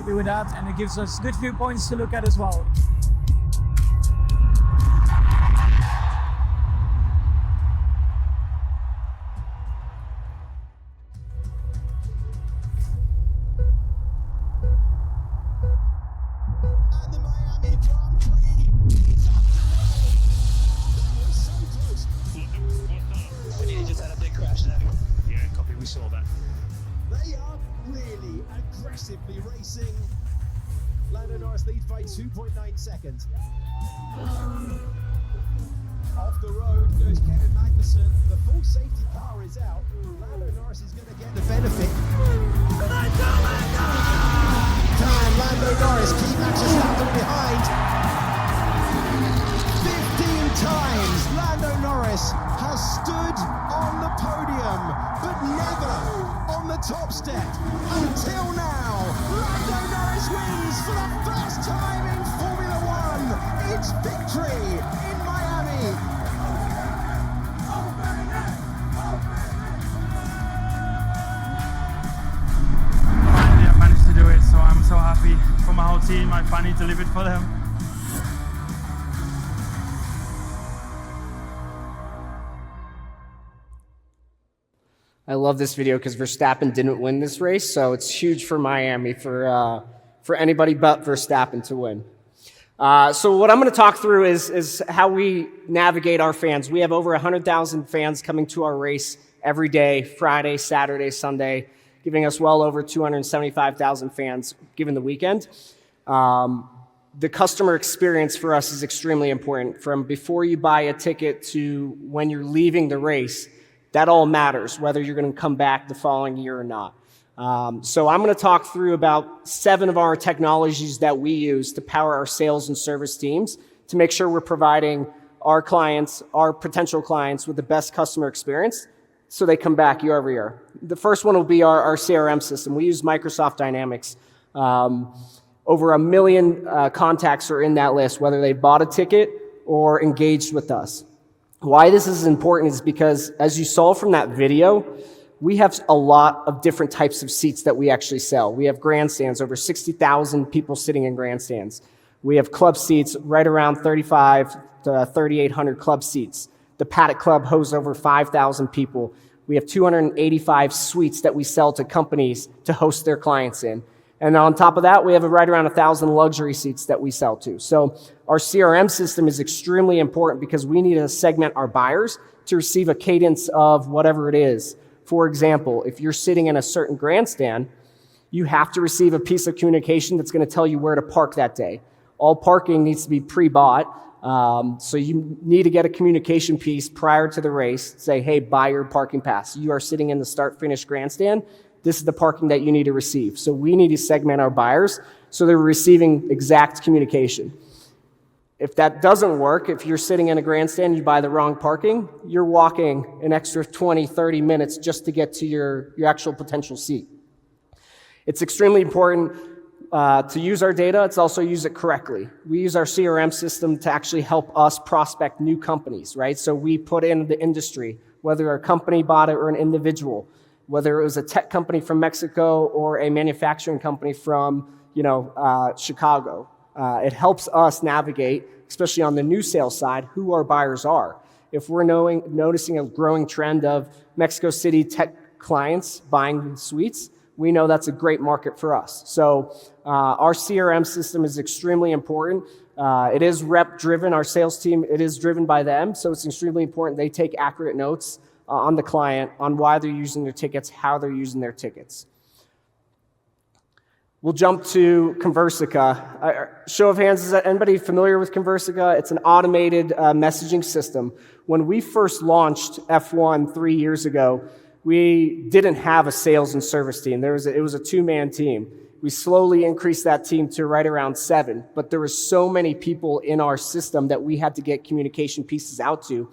happy with that, and it gives us good viewpoints to look at as well. And the Miami Grand Prix is off the road. That was so close. And he just had a big crash there. Yeah, copy, we saw that. They are really aggressively racing. Lando Norris leads by 2.9 seconds. Off the road goes Kevin Magnussen. The full safety car is out. Lando Norris is going to get the benefit. Can Lando Norris keep Max Verstappen behind? 15 times Lando Norris has stood on the podium, but never on the top step. Until now, Lando Norris wins for the first time in Formula One. It's victory in Miami. Finally, I managed to do it, so I'm so happy for my whole team. I finally delivered for them. I love this video because Verstappen didn't win this race, so it's huge for Miami for anybody but Verstappen to win. So what I'm going to talk through is how we navigate our fans. We have over 100,000 fans coming to our race every day, Friday, Saturday, Sunday, giving us well over 275,000 fans given the weekend. The customer experience for us is extremely important. From before you buy a ticket to when you're leaving the race, that all matters, whether you're going to come back the following year or not. So I'm going to talk through about 7 of our technologies that we use to power our sales and service teams to make sure we're providing our clients, our potential clients, with the best customer experience so they come back year over year. The first one will be our CRM system. We use Microsoft Dynamics. Over 1 million contacts are in that list, whether they bought a ticket or engaged with us. Why this is important is because, as you saw from that video, we have a lot of different types of seats that we actually sell. We have grandstands, over 60,000 people sitting in grandstands. We have club seats, right around 3,500 to 3,800 club seats. The Paddock Club hosts over 5,000 people. We have 285 suites that we sell to companies to host their clients in. And on top of that, we have right around 1,000 luxury seats that we sell to. So our CRM system is extremely important because we need to segment our buyers to receive a cadence of whatever it is. For example, if you're sitting in a certain grandstand, you have to receive a piece of communication that's going to tell you where to park that day. All parking needs to be pre-bought, so you need to get a communication piece prior to the race. Say, hey, buy your parking pass. You are sitting in the start-finish grandstand. This is the parking that you need to receive. So we need to segment our buyers so they're receiving exact communication. If that doesn't work, if you're sitting in a grandstand, you buy the wrong parking, you're walking an extra 20, 30 minutes just to get to your actual potential seat. It's extremely important to use our data. It's also use it correctly. We use our CRM system to actually help us prospect new companies, right? So we put in the industry, whether a company bought it or an individual, whether it was a tech company from Mexico or a manufacturing company from, Chicago. It helps us navigate, especially on the new sales side, who our buyers are. If we're noticing a growing trend of Mexico City tech clients buying suites, we know that's a great market for us. So our CRM system is extremely important. It is rep-driven. Our sales team, it is driven by them, so it's extremely important they take accurate notes on the client, on why they're using their tickets, how they're using their tickets. We'll jump to Conversica. Show of hands, is anybody familiar with Conversica? It's an automated messaging system. When we first launched F1 3 years ago, we didn't have a sales and service team. It was a 2-man team. We slowly increased that team to right around 7, but there were so many people in our system that we had to get communication pieces out to.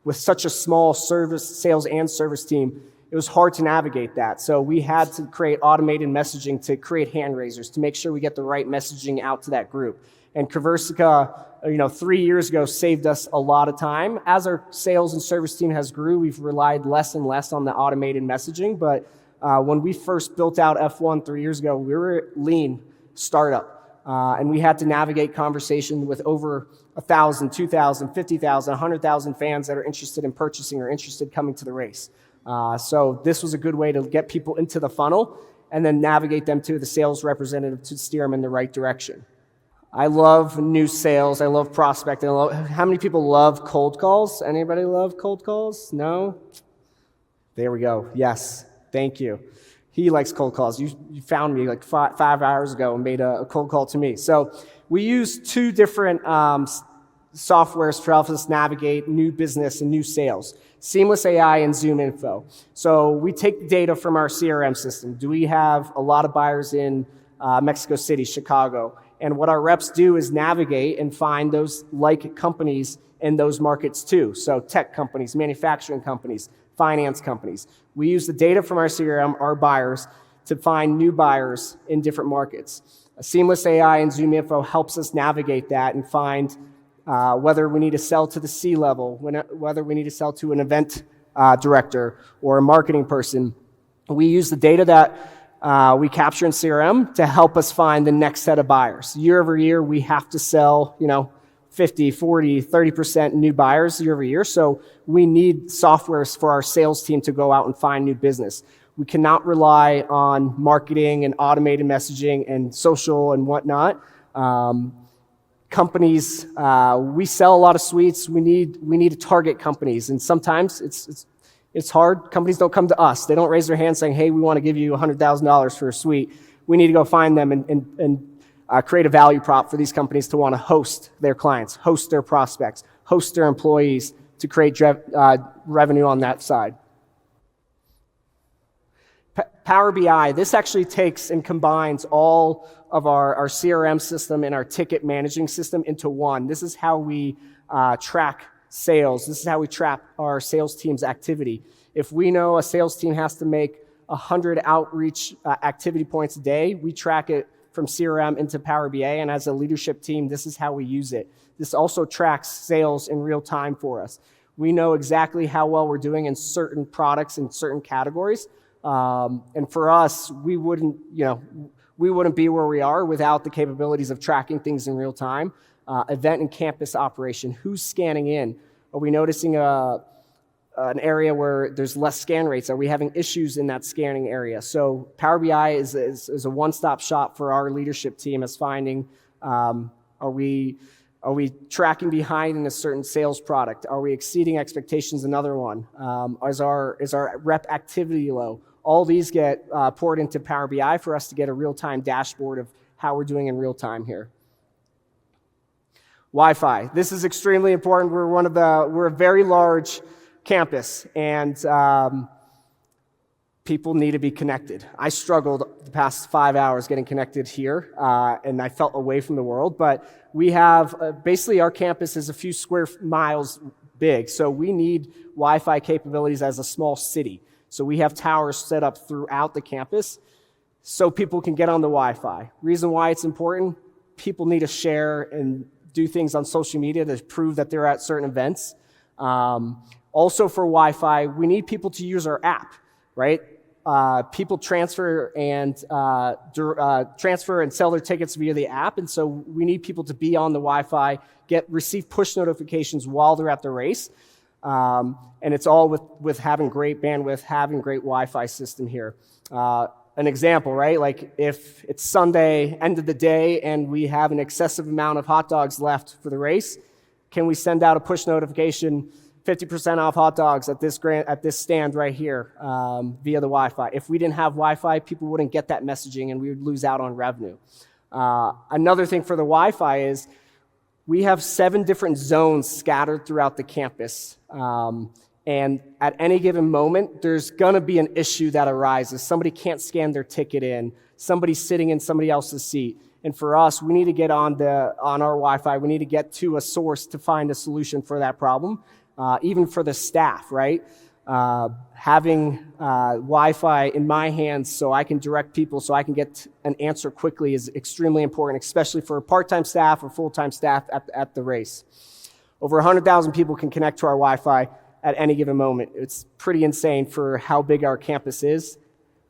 With such a small sales and service team, it was hard to navigate that. So we had to create automated messaging to create hand raisers to make sure we get the right messaging out to that group. And Conversica, 3 years ago, saved us a lot of time. As our sales and service team has grew, we've relied less and less on the automated messaging. But when we first built out F1 3 years ago, we were lean. startup. And we had to navigate conversation with over 1,000, 2,000, 50,000, 100,000 fans that are interested in purchasing or interested coming to the race. So this was a good way to get people into the funnel and then navigate them to the sales representative to steer them in the right direction. I love new sales. I love prospecting. How many people love cold calls? Anybody love cold calls? No? There we go. Yes. Thank you. He likes cold calls. You found me like 5 hours ago and made a cold call to me. So we use 2 different softwares to help us navigate new business and new sales. Seamless AI and Zoom Info. So we take data from our CRM system. Do we have a lot of buyers in Mexico City, Chicago? And what our reps do is navigate and find those like companies in those markets too. So tech companies, manufacturing companies, finance companies. We use the data from our CRM, our buyers, to find new buyers in different markets. Seamless AI and Zoom Info helps us navigate that and find whether we need to sell to the C-level, whether we need to sell to an event director or a marketing person. We use the data that we capture in CRM to help us find the next set of buyers. Year over year, we have to sell, 50, 40, 30% new buyers year over year. So we need softwares for our sales team to go out and find new business. We cannot rely on marketing and automated messaging and social and whatnot. Companies, we sell a lot of suites. We need to target companies, and sometimes it's hard. Companies don't come to us. They don't raise their hand saying, "Hey, we want to give you $100,000 for a suite." We need to go find them and create a value prop for these companies to want to host their clients, host their prospects, host their employees to create revenue on that side. Power BI, this actually takes and combines all of our CRM system and our ticket managing system into one. This is how we track sales. This is how we track our sales team's activity. If we know a sales team has to make 100 outreach activity points a day, we track it from CRM into Power BI, and as a leadership team, this is how we use it. This also tracks sales in real time for us. We know exactly how well we're doing in certain products and certain categories. And for us, we wouldn't be where we are without the capabilities of tracking things in real time. Event and campus operation, who's scanning in? Are we noticing an area where there's less scan rates? Are we having issues in that scanning area? So Power BI is a one-stop shop for our leadership team as finding, are we tracking behind in a certain sales product? Are we exceeding expectations? Another one. Is our rep activity low? All these get poured into Power BI for us to get a real-time dashboard of how we're doing in real time here. Wi-Fi. This is extremely important. We're a very large campus, and people need to be connected. I struggled the past 5 hours getting connected here, and I felt away from the world. But we have, basically our campus is a few square miles big, so we need Wi-Fi capabilities as a small city. So we have towers set up throughout the campus so people can get on the Wi-Fi. Reason why it's important, people need to share and do things on social media to prove that they're at certain events. Also for Wi-Fi, we need people to use our app, right? People transfer and sell their tickets via the app, and so we need people to be on the Wi-Fi, receive push notifications while they're at the race, and it's all with having great bandwidth, having great Wi-Fi system here. An example, right? Like if it's Sunday, end of the day, and we have an excessive amount of hot dogs left for the race, can we send out a push notification? 50% off hot dogs at this stand right here via the Wi-Fi. If we didn't have Wi-Fi, people wouldn't get that messaging and we would lose out on revenue. Another thing for the Wi-Fi is we have 7 different zones scattered throughout the campus. And at any given moment, there's going to be an issue that arises. Somebody can't scan their ticket in. Somebody's sitting in somebody else's seat. And for us, we need to get on our Wi-Fi. We need to get to a source to find a solution for that problem. Even for the staff, right? Having Wi-Fi in my hands so I can direct people, so I can get an answer quickly is extremely important, especially for part-time staff or full-time staff at the race. Over 100,000 people can connect to our Wi-Fi at any given moment. It's pretty insane for how big our campus is.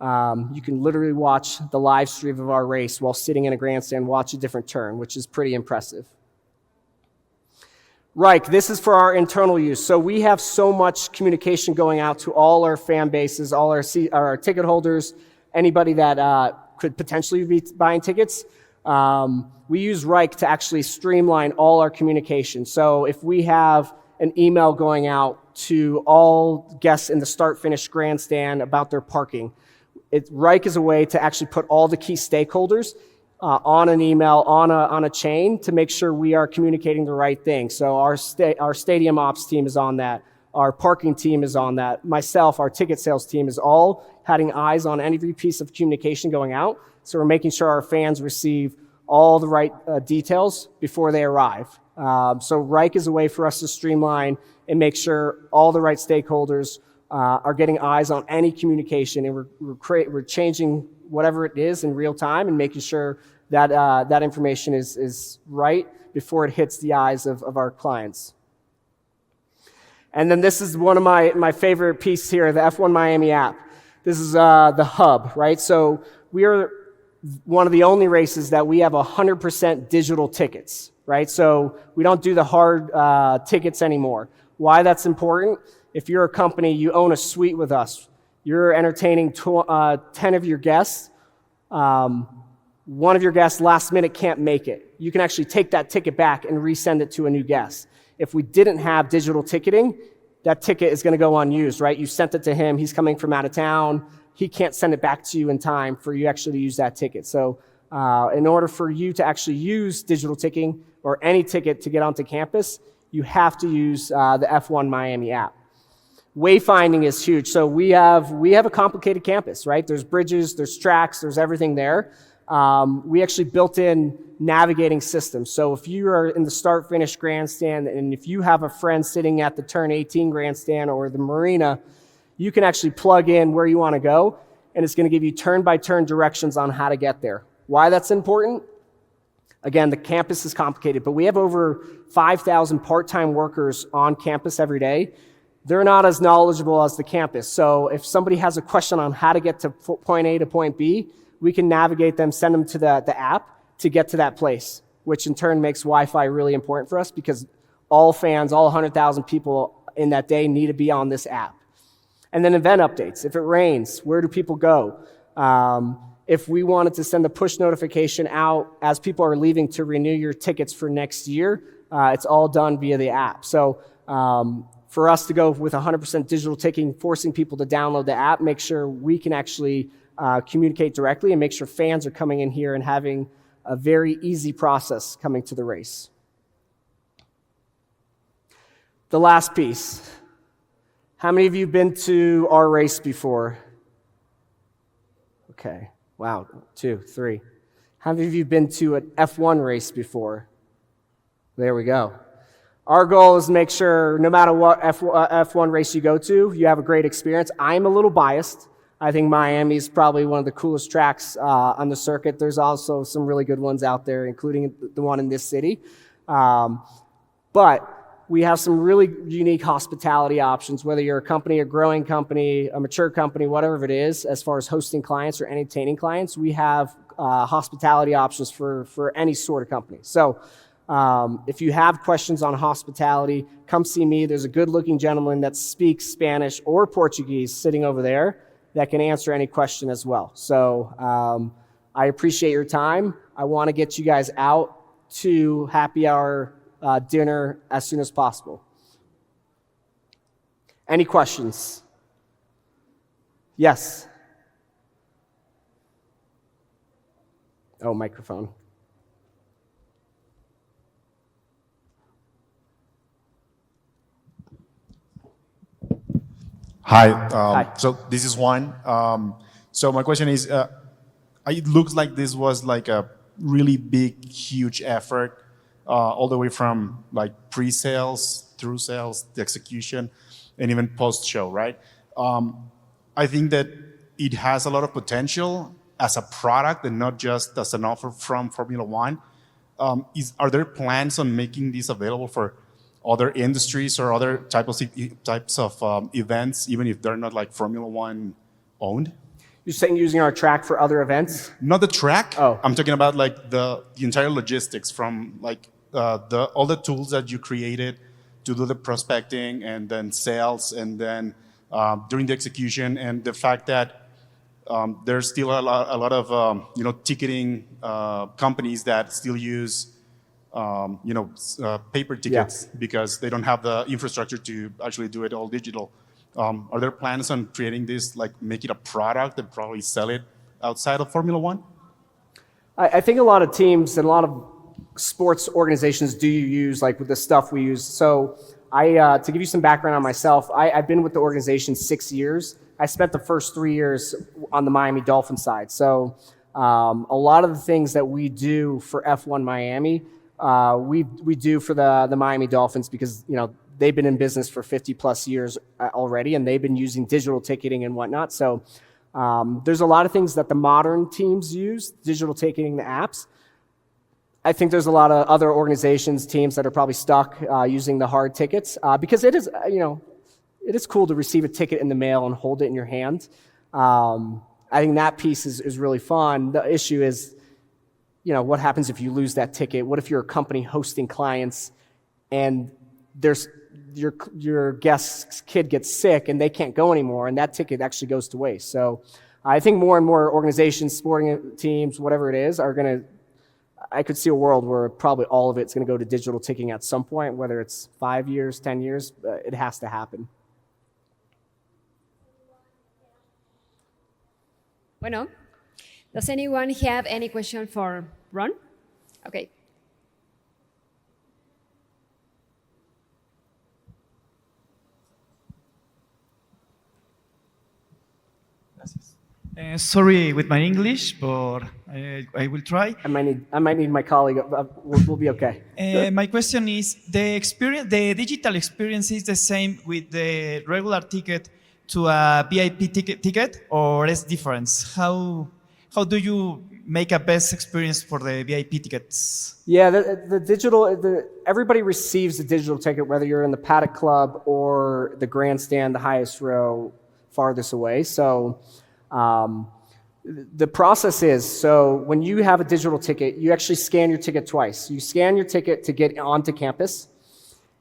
You can literally watch the live stream of our race while sitting in a grandstand, watch a different turn, which is pretty impressive. Reich, this is for our internal use. So we have so much communication going out to all our fan bases, all our ticket holders, anybody that could potentially be buying tickets. We use Reich to actually streamline all our communication. So if we have an email going out to all guests in the start-finish grandstand about their parking, Reich is a way to actually put all the key stakeholders on an email, on a chain, to make sure we are communicating the right thing. So our stadium ops team is on that. Our parking team is on that. Myself, our ticket sales team is all having eyes on every piece of communication going out. So we're making sure our fans receive all the right details before they arrive. So Reich is a way for us to streamline and make sure all the right stakeholders are getting eyes on any communication, and we're changing whatever it is in real time and making sure that that information is right before it hits the eyes of our clients. And then this is one of my favorite pieces here, the F1 Miami app. This is the hub, right? So we are one of the only races that we have 100% digital tickets, right? So we don't do the hard tickets anymore. Why that's important? If you're a company, you own a suite with us, you're entertaining 10 of your guests, one of your guests last minute can't make it. You can actually take that ticket back and resend it to a new guest. If we didn't have digital ticketing, that ticket is going to go unused, right? You sent it to him, he's coming from out of town, he can't send it back to you in time for you actually to use that ticket. So in order for you to actually use digital ticketing or any ticket to get onto campus, you have to use the F1 Miami app. Wayfinding is huge. So we have a complicated campus, right? There's bridges, there's tracks, there's everything there. We actually built in navigating systems. So if you are in the start-finish grandstand and if you have a friend sitting at the turn 18 grandstand or the marina, you can actually plug in where you want to go, and it's going to give you turn-by-turn directions on how to get there. Why that's important? Again, the campus is complicated, but we have over 5,000 part-time workers on campus every day. They're not as knowledgeable as the campus. So if somebody has a question on how to get to point A to point B, we can navigate them, send them to the app to get to that place, which in turn makes Wi-Fi really important for us because all fans, all 100,000 people in that day need to be on this app. And then event updates. If it rains, where do people go? If we wanted to send a push notification out as people are leaving to renew your tickets for next year, it's all done via the app. So for us to go with 100% digital ticketing, forcing people to download the app, make sure we can actually communicate directly and make sure fans are coming in here and having a very easy process coming to the race. The last piece. How many of you have been to our race before? Okay. Wow. 2, 3. How many of you have been to an F1 race before? There we go. Our goal is to make sure no matter what F1 race you go to, you have a great experience. I'm a little biased. I think Miami is probably one of the coolest tracks on the circuit. There's also some really good ones out there, including the one in this city. But we have some really unique hospitality options, whether you're a company, a growing company, a mature company, whatever it is, as far as hosting clients or entertaining clients, we have hospitality options for any sort of company. So if you have questions on hospitality, come see me. There's a good-looking gentleman that speaks Spanish or Portuguese sitting over there that can answer any question as well. So I appreciate your time. I want to get you guys out to happy hour dinner as soon as possible. Any questions? Yes. Oh, microphone. Hi. Hi. So this is Juan. So my question is, it looks like this was like a really big, huge effort, all the way from like pre-sales, through sales, the execution, and even post-show, right? I think that it has a lot of potential as a product and not just as an offer from Formula One. Are there plans on making this available for other industries or other types of events, even if they're not like Formula One owned? You're saying using our track for other events? Not the track. Oh. I'm talking about like the entire logistics from like all the tools that you created to do the prospecting and then sales and then during the execution, and the fact that there's still a lot of ticketing companies that still use paper tickets because they don't have the infrastructure to actually do it all digital. Are there plans on creating this, like make it a product and probably sell it outside of Formula One? I think a lot of teams and a lot of sports organizations do use like with the stuff we use. So to give you some background on myself, I've been with the organization 6 years. I spent the first 3 years on the Miami Dolphin side. So a lot of the things that we do for F1 Miami, we do for the Miami Dolphins because, they've been in business for 50 plus years already, and they've been using digital ticketing and whatnot. So there's a lot of things that the modern teams use, digital ticketing, the apps. I think there's a lot of other organizations, teams that are probably stuck using the hard tickets because it is, it is cool to receive a ticket in the mail and hold it in your hand. I think that piece is really fun. The issue is, what happens if you lose that ticket? What if you're a company hosting clients and there's your guest's kid gets sick and they can't go anymore, and that ticket actually goes to waste. So I think more and more organizations, sporting teams, whatever it is, I could see a world where probably all of it's going to go to digital ticketing at some point, whether it's 5 years, 10 years, it has to happen. Bueno, does anyone have any question for Ron? Okay. Sorry with my English, but I will try. I might need my colleague. We'll be okay. My question is: the digital experience is the same with the regular ticket to a VIP ticket, or is different? How do you make a best experience for the VIP tickets? Yeah, the digital. Everybody receives a digital ticket, whether you're in the paddock club or the grandstand, the highest row, farthest away. So. The process is, so when you have a digital ticket, you actually scan your ticket twice. You scan your ticket to get onto campus,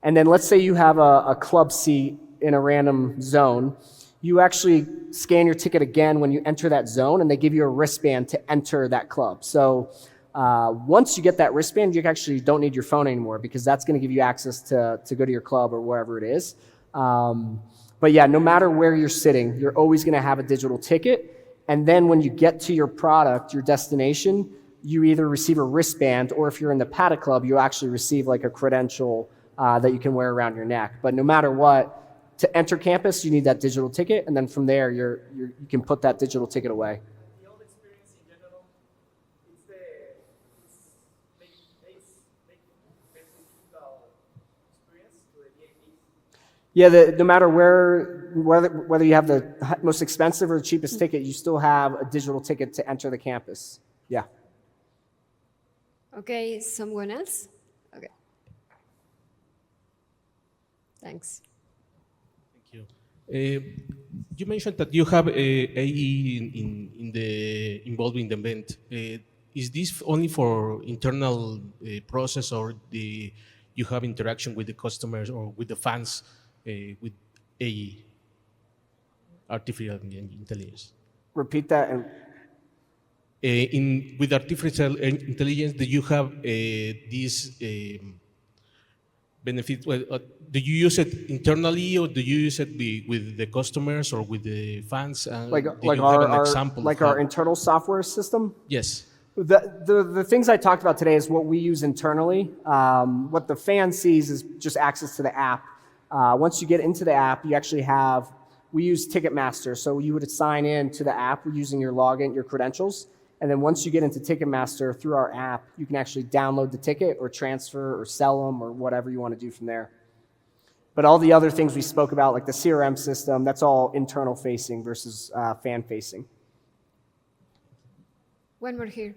and then let's say you have a club seat in a random zone. You actually scan your ticket again when you enter that zone, and they give you a wristband to enter that club. So once you get that wristband, you actually don't need your phone anymore because that's going to give you access to go to your club or wherever it is. But yeah, no matter where you're sitting, you're always going to have a digital ticket. And then when you get to your product, your destination, you either receive a wristband, or if you're in the paddock club, you actually receive like a credential that you can wear around your neck. But no matter what, to enter campus, you need that digital ticket. And then from there, you can put that digital ticket away. The old experience in general, it's making digital experience to the VIPs. Yeah, no matter whether you have the most expensive or the cheapest ticket, you still have a digital ticket to enter the campus. Yeah. Okay, someone else? Okay. Thanks. Thank you. You mentioned that you have AE involved in the event. Is this only for internal process, or you have interaction with the customers or with the fans with AE, artificial intelligence? Repeat that. With artificial intelligence, do you have this benefit? Do you use it internally, or do you use it with the customers or with the fans? Like our internal software system? Yes. The things I talked about today is what we use internally. What the fan sees is just access to the app. Once you get into the app, you actually we use Ticketmaster. So you would sign in to the app using your login, your credentials. And then once you get into Ticketmaster through our app, you can actually download the ticket or transfer or sell them or whatever you want to do from there. But all the other things we spoke about, like the CRM system, that's all internal facing versus fan facing. One more here.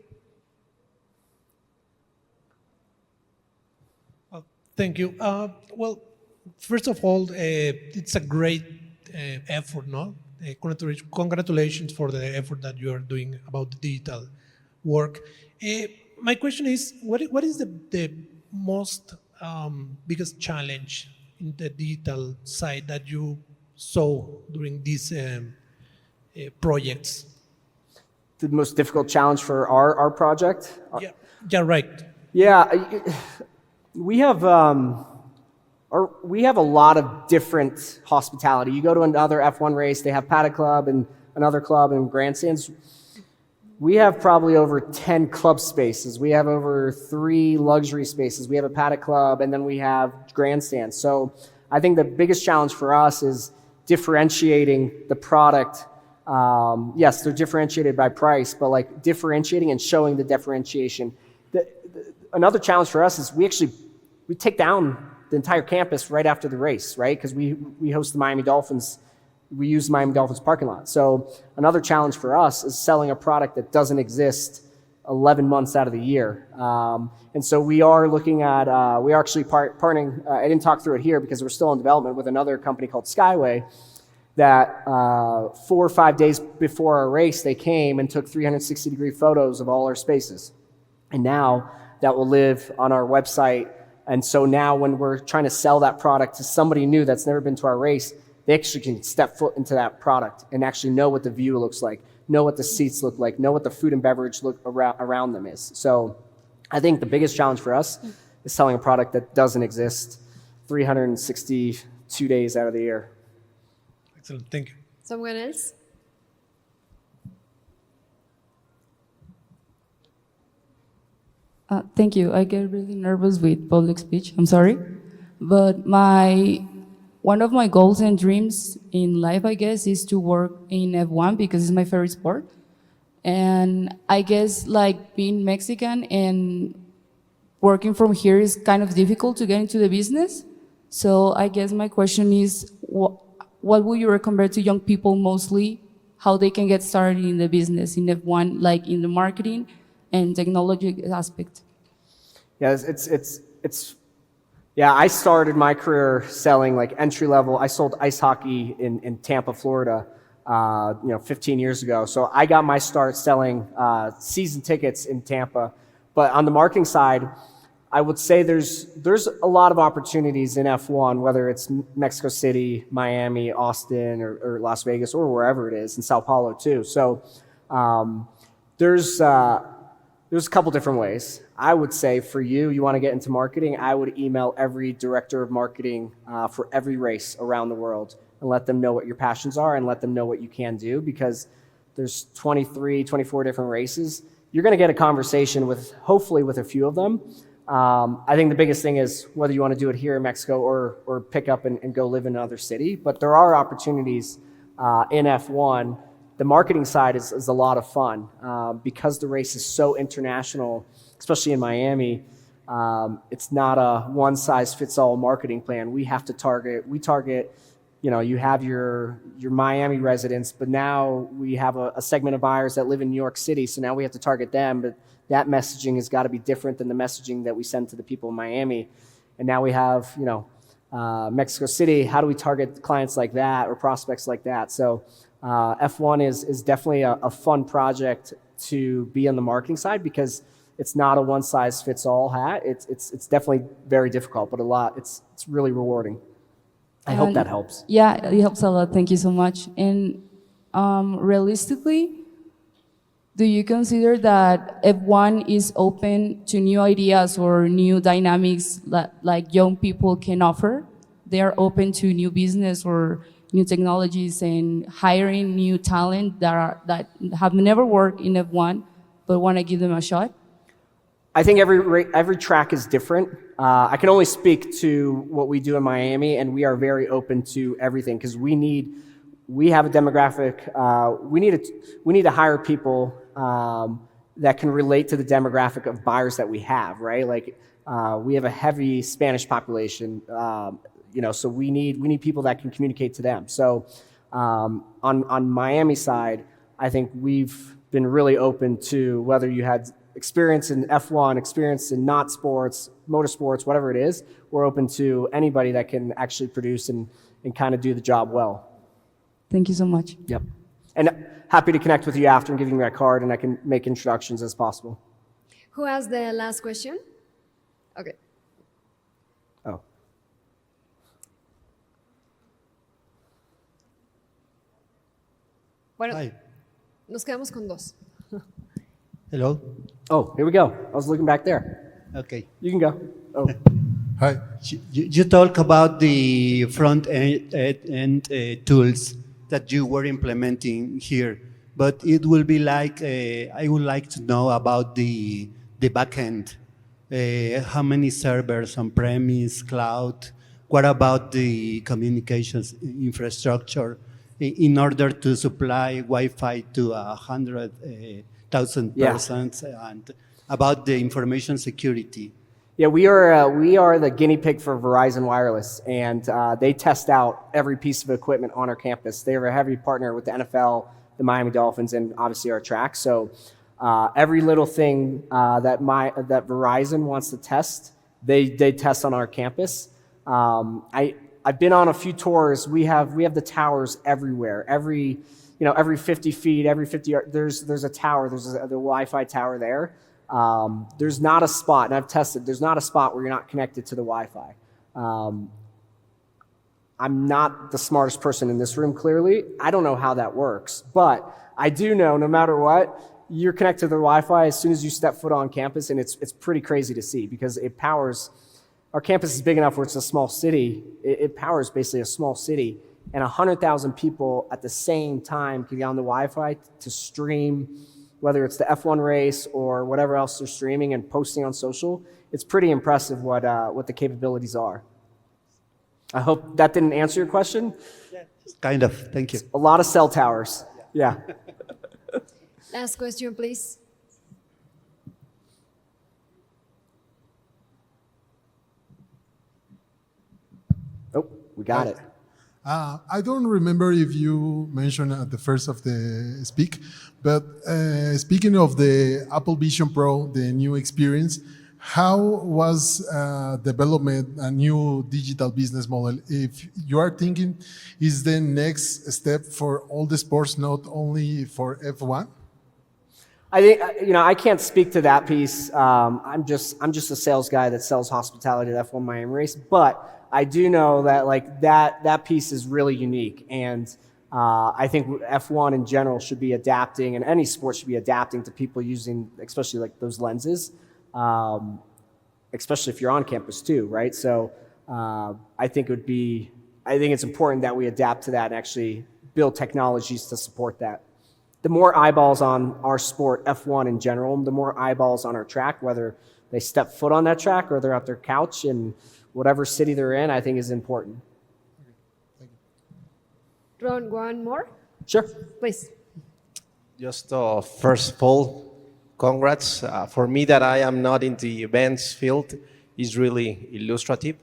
Thank you. Well, first of all, it's a great effort, no? congratulations for the effort that you are doing about the digital work. My question is, what is the most biggest challenge in the digital side that you saw during these projects? The most difficult challenge for our project? Yeah, right. Yeah, we have a lot of different hospitality. You go to another F1 race, they have Paddock Club and another club and grandstands. We have probably over 10 club spaces. We have over 3 luxury spaces. We have a Paddock Club, and then we have grandstands. So I think the biggest challenge for us is differentiating the product. Yes, they're differentiated by price, but like differentiating and showing the differentiation. Another challenge for us is we take down the entire campus right after the race, right? Because we host the Miami Dolphins. We use the Miami Dolphins parking lot. So another challenge for us is selling a product that doesn't exist 11 months out of the year. And so we are looking at, we are actually partnering, I didn't talk through it here because we're still in development with another company called Skyway that 4 or 5 days before our race, they came and took 360-degree photos of all our spaces. And now that will live on our website. And so now when we're trying to sell that product to somebody new that's never been to our race, they actually can step foot into that product and actually know what the view looks like, know what the seats look like, know what the food and beverage look around them is. So I think the biggest challenge for us is selling a product that doesn't exist 362 days out of the year. Excellent, thank you. Someone else? Thank you. I get really nervous with public speech. I'm sorry. But one of my goals and dreams in life, I guess, is to work in F1 because it's my favorite sport. And I guess like being Mexican and working from here is kind of difficult to get into the business. So I guess my question is, what would you recommend to young people mostly, how they can get started in the business in F1, like in the marketing and technology aspect? Yeah, yeah, I started my career selling like entry level. I sold ice hockey in Tampa, Florida, 15 years ago. So I got my start selling season tickets in Tampa. But on the marketing side, I would say there's a lot of opportunities in F1, whether it's Mexico City, Miami, Austin, or Las Vegas, or wherever it is, in Sao Paulo too. So there's a couple different ways. I would say for you want to get into marketing, I would email every director of marketing for every race around the world and let them know what your passions are and let them know what you can do, because there's 23, 24 different races. You're going to get a conversation hopefully with a few of them. I think the biggest thing is whether you want to do it here in Mexico or pick up and go live in another city. But there are opportunities in F1. The marketing side is a lot of fun because the race is so international, especially in Miami. It's not a one-size-fits-all marketing plan. We target, you have your Miami residents, but now we have a segment of buyers that live in New York City, so now we have to target them, but that messaging has got to be different than the messaging that we send to the people in Miami. And now we have, Mexico City. How do we target clients like that or prospects like that? So F1 is definitely a fun project to be on the marketing side because it's not a one-size-fits-all hat. It's definitely very difficult, but it's really rewarding. I hope that helps. Yeah, it helps a lot. Thank you so much. And realistically, do you consider that F1 is open to new ideas or new dynamics that like young people can offer? They are open to new business or new technologies and hiring new talent that have never worked in F1 but want to give them a shot? I think every track is different. I can only speak to what we do in Miami, and we are very open to everything because we have a demographic. We need to hire people that can relate to the demographic of buyers that we have, right? Like we have a heavy Spanish population, so we need people that can communicate to them. So on Miami side, I think we've been really open to whether you had experience in F1, experience in not sports, motorsports, whatever it is, we're open to anybody that can actually produce and kind of do the job well. Thank you so much. Yep. And happy to connect with you after and give you that card, and I can make introductions as possible. Who has the last question? Okay. Oh. Bueno, Hi. nos quedamos con dos. Hello. Oh, here we go. I was looking back there. Okay. You can go. Oh. Hi. You talk about the front end tools that you were implementing here, but it will be like I would like to know about the back end. How many servers on premise, cloud? What about the communications infrastructure in order to supply Wi-Fi to 100,000 persons, and about the information security? Yeah, we are the guinea pig for Verizon Wireless, and they test out every piece of equipment on our campus. They are a heavy partner with the NFL, the Miami Dolphins, and obviously our track. So every little thing that Verizon wants to test, they test on our campus. I've been on a few tours. We have the towers everywhere. Every 50 feet, every 50 yards, there's a tower. There's the Wi-Fi tower there. There's not a spot, and I've tested, there's not a spot where you're not connected to the Wi-Fi. I'm not the smartest person in this room, clearly. I don't know how that works, but I do know no matter what, you're connected to the Wi-Fi as soon as you step foot on campus, and it's pretty crazy to see because it powers, our campus is big enough where it's a small city. It powers basically a small city, and 100,000 people at the same time can get on the Wi-Fi to stream, whether it's the F1 race or whatever else they're streaming and posting on social. It's pretty impressive what the capabilities are. I hope that didn't answer your question. Yeah, kind of. Thank you. A lot of cell towers. Yeah. Last question, please. Oh, we got it. I don't remember if you mentioned at the first of the speak, but speaking of the Apple Vision Pro, the new experience, how was development a new digital business model? If you are thinking, is the next step for all the sports, not only for F1? I think I can't speak to that piece. I'm just a sales guy that sells hospitality to F1 Miami race, but I do know that that piece is really unique, and I think F1 in general should be adapting, and any sport should be adapting to people using, especially like those lenses, especially if you're on campus too, right? So I think it's important that we adapt to that and actually build technologies to support that. The more eyeballs on our sport, F1 in general, the more eyeballs on our track, whether they step foot on that track or they're at their couch in whatever city they're in, I think is important. Ron, one more? Sure. Please. Just first of all, congrats. For me that I am not in the events field is really illustrative.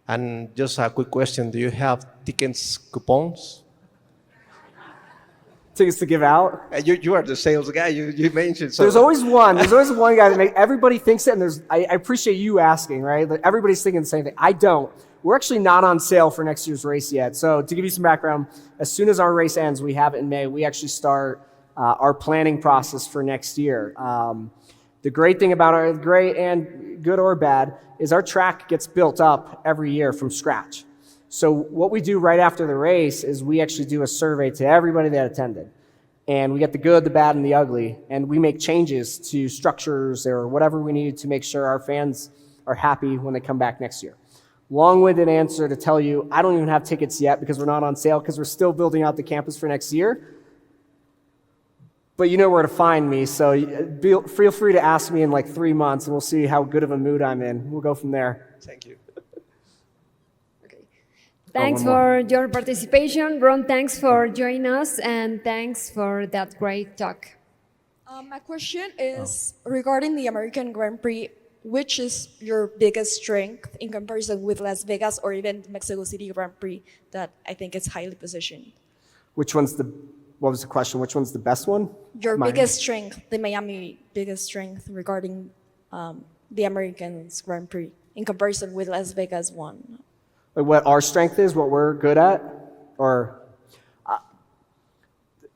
And just a quick question, do you have tickets coupons? Tickets to give out? You are the sales guy, you mentioned. So. There's always one guy that everybody thinks it, and I appreciate you asking, right? Like everybody's thinking the same thing. I don't. We're actually not on sale for next year's race yet. So to give you some background, as soon as our race ends, we have it in May, we actually start our planning process for next year. The great thing about our, great and good or bad, is our track gets built up every year from scratch. So what we do right after the race is we actually do a survey to everybody that attended. And we get the good, the bad, and the ugly. And we make changes to structures or whatever we need to make sure our fans are happy when they come back next year. Long-winded answer to tell you, I don't even have tickets yet because we're not on sale because we're still building out the campus for next year. But you know where to find me, so feel free to ask me in like 3 months and we'll see how good of a mood I'm in. We'll go from there. Thank you. Thanks for your participation. Ron, thanks for joining us, and thanks for that great talk. My question is regarding the American Grand Prix. Which is your biggest strength in comparison with Las Vegas or even Mexico City Grand Prix that I think is highly positioned? What was the question? Which one's the best one? Your biggest strength, the Miami biggest strength regarding the American Grand Prix in comparison with Las Vegas one. Like what our strength is, what we're good at? Or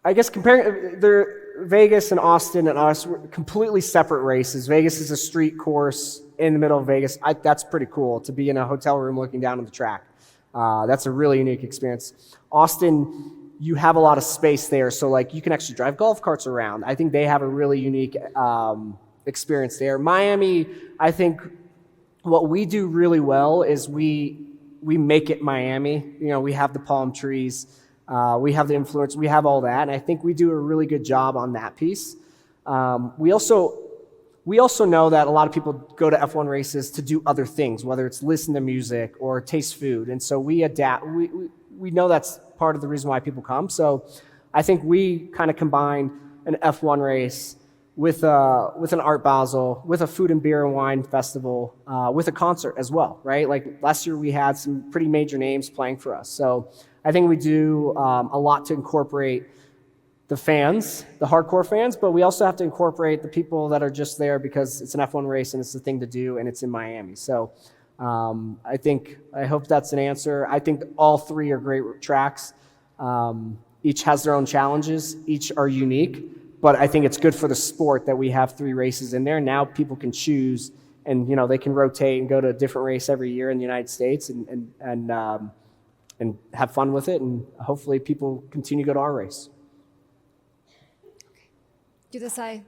I guess comparing Vegas and Austin and us were completely separate races. Vegas is a street course in the middle of Vegas. That's pretty cool to be in a hotel room looking down on the track. That's a really unique experience. Austin, you have a lot of space there, so like you can actually drive golf carts around. I think they have a really unique experience there. Miami, I think what we do really well is we make it Miami. You know, we have the palm trees, we have the influence, we have all that, and I think we do a really good job on that piece. We also know that a lot of people go to F1 races to do other things, whether it's listen to music or taste food, and so we adapt. We know that's part of the reason why people come. So I think we kind of combine an F1 race with an Art Basel, with a food and beer and wine festival, with a concert as well, right? Like last year we had some pretty major names playing for us. So I think we do a lot to incorporate the fans, the hardcore fans, but we also have to incorporate the people that are just there because it's an F1 race and it's the thing to do and it's in Miami. So I hope that's an answer. I think all three are great tracks. Each has their own challenges. Each are unique, but I think it's good for the sport that we have three races in there. Now people can choose and, you know, they can rotate and go to a different race every year in the United States and have fun with it. And hopefully people continue to go to our race. You decide.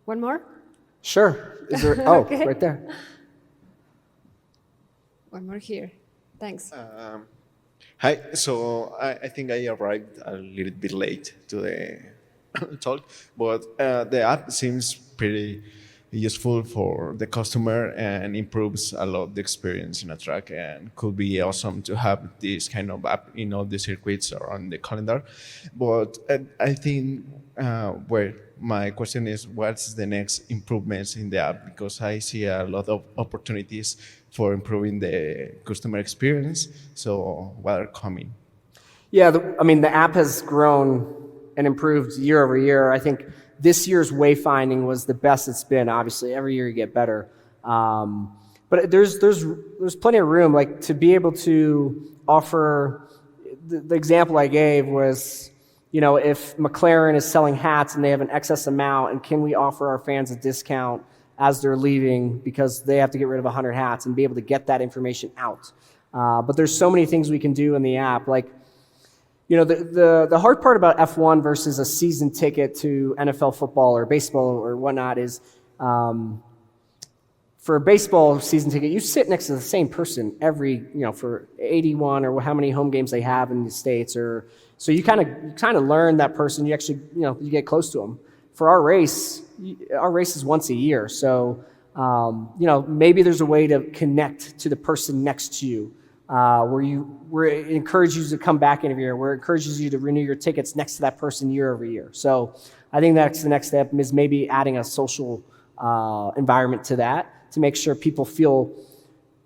One more? Sure. Is there? Oh, Okay. right there. One more here. Thanks. Hi, so I think I arrived a little bit late to the talk, but the app seems pretty useful for the customer and improves a lot the experience in a track, and could be awesome to have this kind of app in all the circuits or on the calendar. But I think where my question is, what's the next improvements in the app? Because I see a lot of opportunities for improving the customer experience. So what are coming? Yeah, the app has grown and improved year over year. I think this year's wayfinding was the best it's been. Obviously, every year you get better. But there's plenty of room, like to be able to offer. The example I gave was, you know, if McLaren is selling hats and they have an excess amount, and can we offer our fans a discount as they're leaving because they have to get rid of 100 hats, and be able to get that information out. But there's so many things we can do in the app. Like, you know, the hard part about F1 versus a season ticket to NFL football or baseball or whatnot is, for a baseball season ticket, you sit next to the same person for 81 or how many home games they have in the States, or so you kind of learn that person. You actually, you get close to them. For our race is once a year, so maybe there's a way to connect to the person next to you, where it encourages you to come back every year, where it encourages you to renew your tickets next to that person year over year. So I think that's the next step, is maybe adding a social environment to that, to make sure people feel.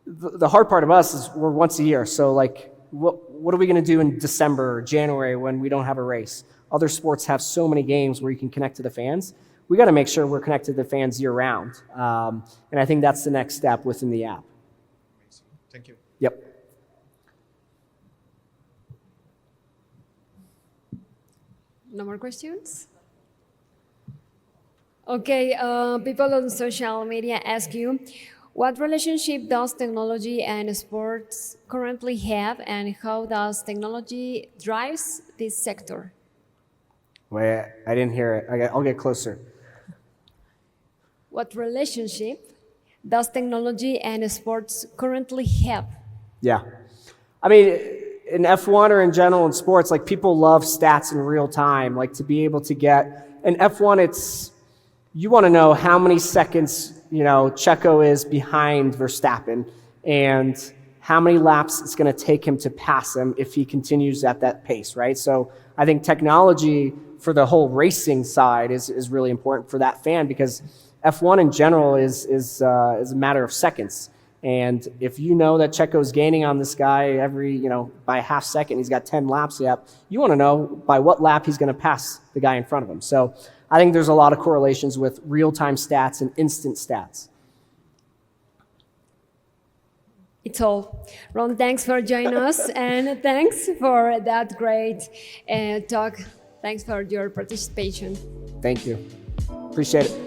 The hard part of us is we're once a year, so like what are we going to do in December or January when we don't have a race? Other sports have so many games where you can connect to the fans. We got to make sure we're connected to the fans year round. And I think that's the next step within the app. Thank you. Yep. No more questions? Okay, people on social media ask you, what relationship does technology and sports currently have, and how does technology drives this sector? Wait, I didn't hear it. I'll get closer. What relationship does technology and sports currently have? Yeah. I mean, in F1 or in general in sports, like people love stats in real time, like to be able to get, in F1 you want to know how many seconds, Checo is behind Verstappen and how many laps it's going to take him to pass him if he continues at that pace, right? So I think technology for the whole racing side is really important for that fan, because F1 in general is a matter of seconds. And if you know that Checo's gaining on this guy by a half second, he's got 10 laps left, you want to know by what lap he's going to pass the guy in front of him. So I think there's a lot of correlations with real-time stats and instant stats. It's all. Ron, thanks for joining us, and thanks for that great talk. Thanks for your participation. Thank you. Appreciate it.